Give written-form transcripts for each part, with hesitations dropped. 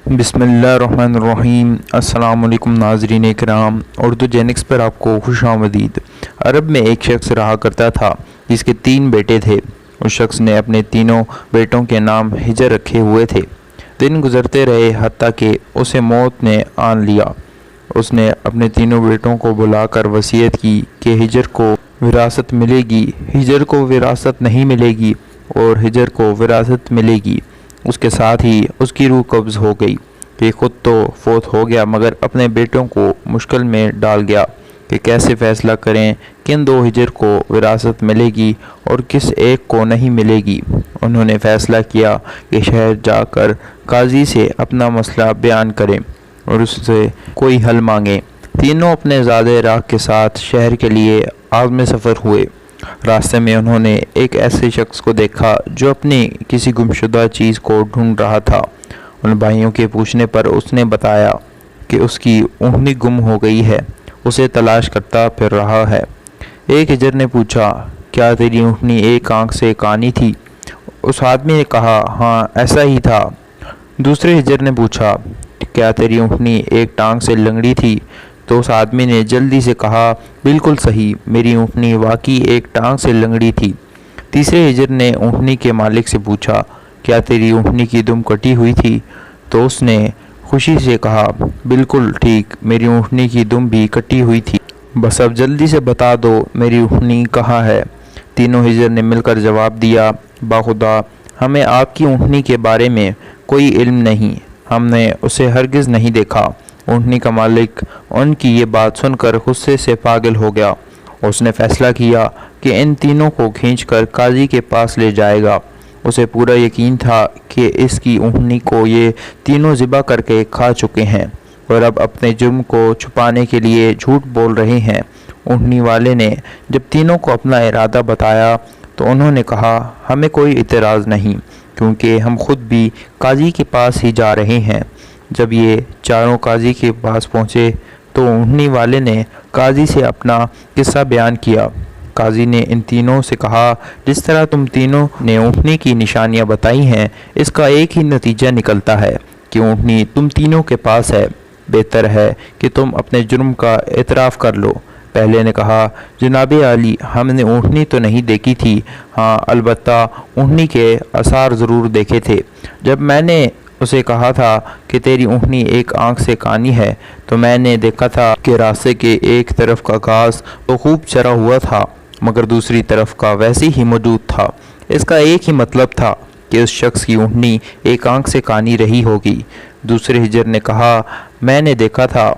बिस्मिल्लाहिर्रहमानिर्रहीम। अस्सलाम वालेकुम नाज़रीन इकराम। उर्दू जेनिक्स पर आपको खुशामदीद। अरब में एक शख्स रहा करता था जिसके 3 बेटे थे। उस शख्स ने अपने तीनों बेटों के नाम हिजर रखे हुए थे। दिन गुजरते रहे हत्ता कि उसे मौत ने आन लिया। उसने अपने तीनों बेटों को बुलाकर वसीयत की कि हिजर को विरासत मिलेगी, हिजर को विरासत नहीं मिलेगी और हिजर को विरासत मिलेगी। उसके साथ ही उसकी रूह कब्ज़ हो गई कि खुद तो फोत हो गया मगर अपने बेटों को मुश्किल में डाल गया कि कैसे फ़ैसला करें किन 2 हिजर को विरासत मिलेगी और किस एक को नहीं मिलेगी। उन्होंने फ़ैसला किया कि शहर जाकर काजी से अपना मसला बयान करें और उससे कोई हल मांगें। तीनों अपने ज़ादे राह के साथ शहर के लिए आज़म सफ़र हुए। रास्ते में उन्होंने एक ऐसे शख्स को देखा जो अपनी किसी गुमशुदा चीज़ को ढूंढ रहा था। उन भाइयों के पूछने पर उसने बताया कि उसकी ऊँटनी गुम हो गई है, उसे तलाश करता फिर रहा है। एक हिजर ने पूछा, क्या तेरी ऊँटनी एक आंख से कानी थी? उस आदमी ने कहा, हाँ ऐसा ही था। दूसरे हिजर ने पूछा, क्या तेरी ऊँटनी एक टांग से लंगड़ी थी? तो उस आदमी ने जल्दी से कहा, बिल्कुल सही, मेरी ऊँटनी वाकई एक टांग से लंगड़ी थी। तीसरे हिजर ने ऊँटनी के मालिक से पूछा, क्या तेरी ऊँटनी की दुम कटी हुई थी? तो उसने खुशी से कहा, बिल्कुल ठीक, मेरी ऊँटनी की दुम भी कटी हुई थी। बस अब जल्दी से बता दो मेरी ऊँटनी कहाँ है। तीनों हिजर ने मिलकर जवाब दिया, बाखुदा हमें आपकी ऊँटनी के बारे में कोई इल्म नहीं, हमने उसे हरगिज़ नहीं देखा। ऊँटनी का मालिक उनकी ये बात सुनकर गुस्से से पागल हो गया। उसने फैसला किया कि इन तीनों को खींचकर काजी के पास ले जाएगा। उसे पूरा यकीन था कि इसकी ऊँटनी को ये तीनों ज़िबा करके खा चुके हैं और अब अपने जुर्म को छुपाने के लिए झूठ बोल रहे हैं। ऊँटनी वाले ने जब तीनों को अपना इरादा बताया तो उन्होंने कहा, हमें कोई इतराज़ नहीं, क्योंकि हम खुद भी काजी के पास ही जा रहे हैं। जब ये चारों काजी के पास पहुँचे तो ऊँटनी वाले ने काजी से अपना किस्सा बयान किया। काजी ने इन तीनों से कहा, जिस तरह तुम तीनों ने ऊँटनी की निशानियां बताई हैं, इसका एक ही नतीजा निकलता है कि ऊँटनी तुम तीनों के पास है। बेहतर है कि तुम अपने जुर्म का एतराफ़ कर लो। पहले ने कहा, जनाबे आली, हमने ऊँटनी तो नहीं देखी थी, हाँ अलबत्ता ऊँटनी के आसार ज़रूर देखे थे। जब मैंने उसे कहा था कि तेरी ऊँटनी एक आंख से कानी है तो मैंने देखा था कि रास्ते के एक तरफ का घास तो खूब चरा हुआ था मगर दूसरी तरफ का वैसे ही मौजूद था। इसका एक ही मतलब था कि उस शख्स की ऊँटनी एक आंख से कानी रही होगी। दूसरे हिजर ने कहा, मैंने देखा था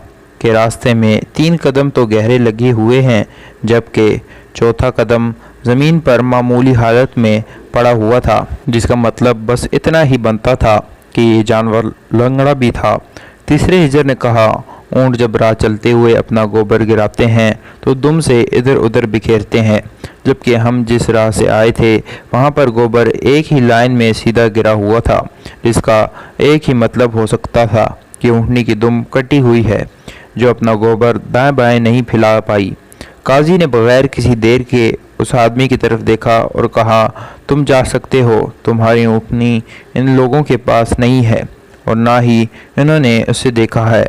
कि रास्ते में 3 कदम तो गहरे लगे हुए हैं जबकि चौथा कदम ज़मीन पर मामूली हालत में पड़ा हुआ था, जिसका मतलब बस इतना ही बनता था कि ये जानवर लंगड़ा भी था। तीसरे हिजर ने कहा, ऊँट जब राह चलते हुए अपना गोबर गिराते हैं तो दुम से इधर उधर बिखेरते हैं, जबकि हम जिस राह से आए थे वहाँ पर गोबर एक ही लाइन में सीधा गिरा हुआ था, जिसका एक ही मतलब हो सकता था कि ऊँटनी की दुम कटी हुई है जो अपना गोबर दाएं बाएं नहीं फैला पाई। काजी ने बगैर किसी देर के उस आदमी की तरफ देखा और कहा, तुम जा सकते हो, तुम्हारी ऊँटनी इन लोगों के पास नहीं है और ना ही इन्होंने उसे देखा है।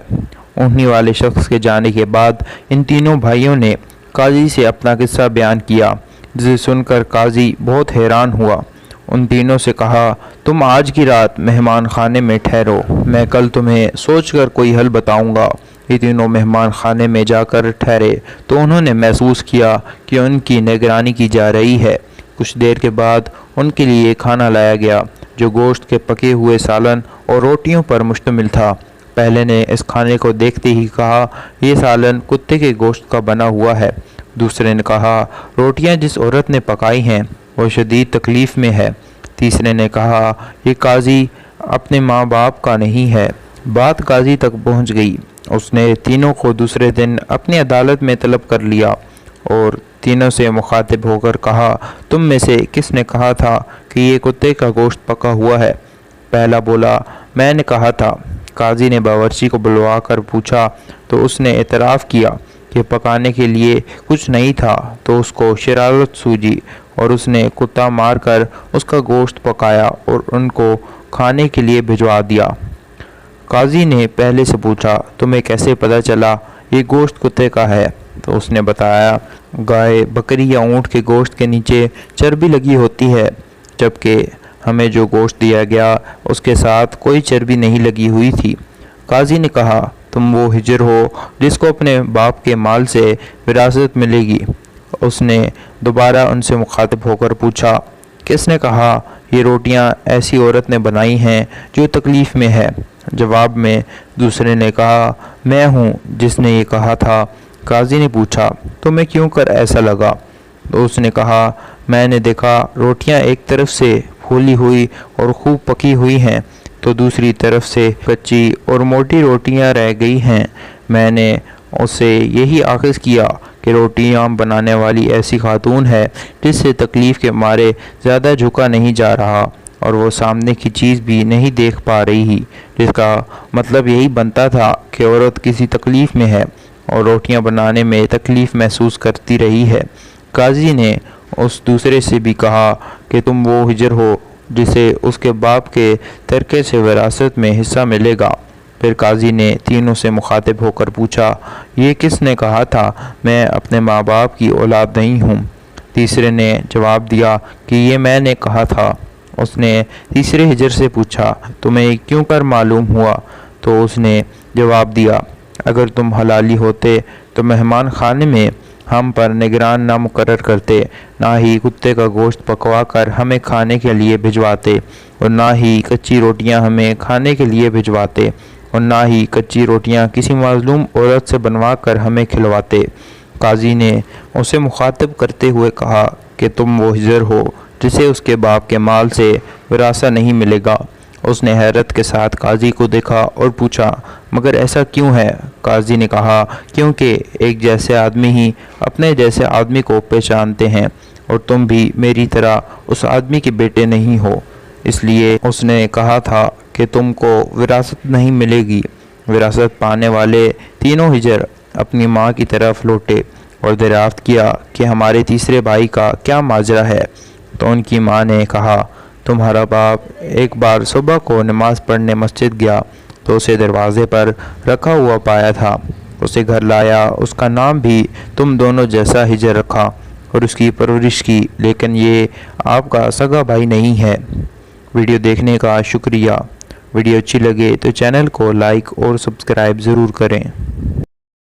ऊँटनी वाले शख्स के जाने के बाद इन तीनों भाइयों ने काजी से अपना किस्सा बयान किया, जिसे सुनकर काजी बहुत हैरान हुआ। उन तीनों से कहा, तुम आज की रात मेहमान खाने में ठहरो, मैं कल तुम्हें सोचकर कोई हल बताऊंगा। ये तीनों मेहमान खाने में जाकर ठहरे तो उन्होंने महसूस किया कि उनकी निगरानी की जा रही है। कुछ देर के बाद उनके लिए खाना लाया गया जो गोश्त के पके हुए सालन और रोटियों पर मुश्तमिल था। पहले ने इस खाने को देखते ही कहा, यह सालन कुत्ते के गोश्त का बना हुआ है। दूसरे ने कहा, रोटियां जिस औरत ने पकाई हैं वो शदीद तकलीफ़ में है। तीसरे ने कहा, ये काजी अपने माँ बाप का नहीं है। बात काजी तक पहुँच गई। उसने तीनों को दूसरे दिन अपनी अदालत में तलब कर लिया और तीनों से मुखातिब होकर कहा, तुम में से किसने कहा था कि ये कुत्ते का गोश्त पका हुआ है? पहला बोला, मैंने कहा था। काजी ने बावर्ची को बुलवा कर पूछा तो उसने एतराफ़ किया कि पकाने के लिए कुछ नहीं था, तो उसको शरारत सूझी और उसने कुत्ता मारकर उसका गोश्त पकाया और उनको खाने के लिए भिजवा दिया। قاضی نے پہلے سے پوچھا تمہیں کیسے پتہ چلا یہ گوشت کتے کا ہے؟ تو اس نے بتایا گائے، بکری یا اونٹ کے گوشت کے نیچے چربی لگی ہوتی ہے، جبکہ ہمیں جو گوشت دیا گیا اس کے ساتھ کوئی چربی نہیں لگی ہوئی تھی۔ قاضی نے کہا تم وہ ہجر ہو جس کو اپنے باپ کے مال سے وراثت ملے گی۔ اس نے دوبارہ ان سے مخاطب ہو کر پوچھا کس نے کہا یہ روٹیاں ایسی عورت نے بنائی ہیں جو تکلیف میں ہے؟ جواب میں دوسرے نے کہا میں ہوں جس نے یہ کہا تھا۔ قاضی نے پوچھا تمہیں کیوں کر ایسا لگا؟ تو اس نے کہا میں نے دیکھا روٹیاں ایک طرف سے پھولی ہوئی اور خوب پکی ہوئی ہیں تو دوسری طرف سے کچی اور موٹی روٹیاں رہ گئی ہیں۔ میں نے اس سے یہی آخذ کیا کہ روٹیاں بنانے والی ایسی خاتون ہے جس سے تکلیف کے مارے زیادہ جھکا نہیں جا رہا اور وہ سامنے کی چیز بھی نہیں دیکھ پا رہی، جس کا مطلب یہی بنتا تھا کہ عورت کسی تکلیف میں ہے اور روٹیاں بنانے میں تکلیف محسوس کرتی رہی ہے۔ قاضی نے اس دوسرے سے بھی کہا کہ تم وہ ہجر ہو جسے اس کے باپ کے ترکے سے وراثت میں حصہ ملے گا۔ پھر قاضی نے تینوں سے مخاطب ہو کر پوچھا یہ کس نے کہا تھا میں اپنے ماں باپ کی اولاد نہیں ہوں؟ تیسرے نے جواب دیا کہ یہ میں نے کہا تھا۔ اس نے تیسرے ہجر سے پوچھا تمہیں کیوں کر معلوم ہوا؟ تو اس نے جواب دیا اگر تم حلالی ہوتے تو مہمان خانے میں ہم پر نگران نہ مقرر کرتے، نہ ہی کتے کا گوشت پکوا کر ہمیں کھانے کے لیے بھجواتے، اور نہ ہی کچی روٹیاں ہمیں کھانے کے لیے بھجواتے، اور نہ ہی کچی روٹیاں کسی مظلوم عورت سے بنوا کر ہمیں کھلواتے۔ قاضی نے اسے مخاطب کرتے ہوئے کہا کہ تم وہ ہجر ہو جسے اس کے باپ کے مال سے وراثہ نہیں ملے گا۔ اس نے حیرت کے ساتھ قاضی کو دیکھا اور پوچھا مگر ایسا کیوں ہے؟ قاضی نے کہا کیونکہ ایک جیسے آدمی ہی اپنے جیسے آدمی کو پہچانتے ہیں، اور تم بھی میری طرح اس آدمی کے بیٹے نہیں ہو، اس لیے اس نے کہا تھا کہ تم کو وراثت نہیں ملے گی۔ وراثت پانے والے تینوں ہجر اپنی ماں کی طرف لوٹے اور دریافت کیا کہ ہمارے تیسرے بھائی کا کیا ماجرا ہے؟ تو ان کی ماں نے کہا تمہارا باپ ایک بار صبح کو نماز پڑھنے مسجد گیا تو اسے دروازے پر رکھا ہوا پایا تھا، اسے گھر لایا، اس کا نام بھی تم دونوں جیسا ہجر رکھا اور اس کی پرورش کی، لیکن یہ آپ کا سگا بھائی نہیں ہے۔ ویڈیو دیکھنے کا شکریہ۔ ویڈیو اچھی لگے تو چینل کو لائک اور سبسکرائب ضرور کریں۔